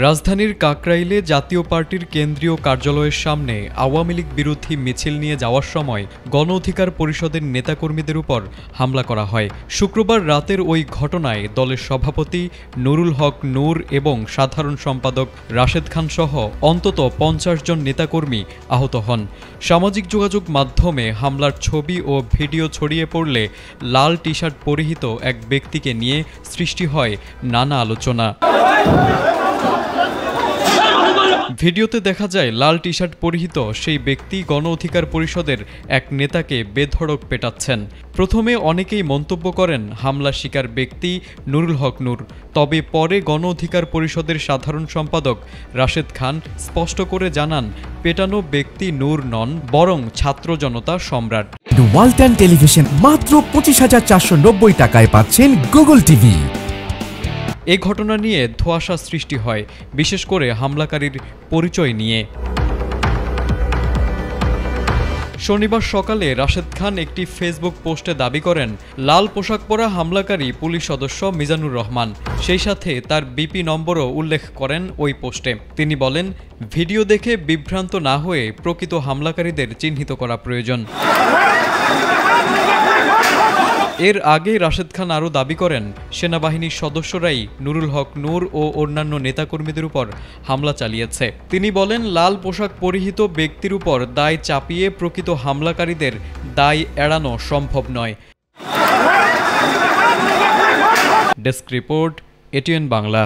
রাজধানীর কাকরাইলে জাতীয় পার্টির কেন্দ্রীয় কার্যালয়ের সামনে আওয়ামী লীগ বিরোধী মিছিল নিয়ে যাওয়ার সময় গণ অধিকার পরিষদের নেতাকর্মীদের উপর হামলা করা হয়। শুক্রবার রাতের ওই ঘটনায় দলের সভাপতি নুরুল হক নূর এবং সাধারণ সম্পাদক রাশেদ খান সহ অন্তত ৫০ জন নেতাকর্মী আহত হন। সামাজিক যোগাযোগ মাধ্যমে হামলার ছবি ও ভিডিও ছড়িয়ে পড়লে লাল টি শার্ট পরিহিত এক ব্যক্তিকে নিয়ে সৃষ্টি হয় নানা আলোচনা। ভিডিওতে দেখা যায় লাল টি শার্ট পরিহিত সেই ব্যক্তি গণ অধিকার পরিষদের এক নেতাকে বেধড়ক পেটাচ্ছেন। প্রথমে অনেকেই মন্তব্য করেন হামলা শিকার ব্যক্তি নুরুল হক নূর, তবে পরে গণ অধিকার পরিষদের সাধারণ সম্পাদক রাশেদ খান স্পষ্ট করে জানান পেটানো ব্যক্তি নূর নন, বরং ছাত্র জনতা সম্রাট। ওয়ালটন টেলিভিশন মাত্র ২৫,৪৯০ টাকায় পাচ্ছেন গুগল টিভি। এ ঘটনা নিয়ে ধোঁয়াশা সৃষ্টি হয়, বিশেষ করে হামলাকারীর পরিচয় নিয়ে। শনিবার সকালে রাশেদ খান একটি ফেসবুক পোস্টে দাবি করেন লাল পোশাক পরা হামলাকারী পুলিশ সদস্য মিজানুর রহমান। সেই সাথে তার বিপি নম্বরও উল্লেখ করেন ওই পোস্টে। তিনি বলেন, ভিডিও দেখে বিভ্রান্ত না হয়ে প্রকৃত হামলাকারীদের চিহ্নিত করা প্রয়োজন। এর আগে রাশেদ খান আরও দাবি করেন সেনাবাহিনীর সদস্যরাই নুরুল হক নূর ও অন্যান্য নেতাকর্মীদের উপর হামলা চালিয়েছে। তিনি বলেন, লাল পোশাক পরিহিত ব্যক্তির উপর দায় চাপিয়ে প্রকৃত হামলাকারীদের দায় এড়ানো সম্ভব নয়। Desk report, ATN Bangla.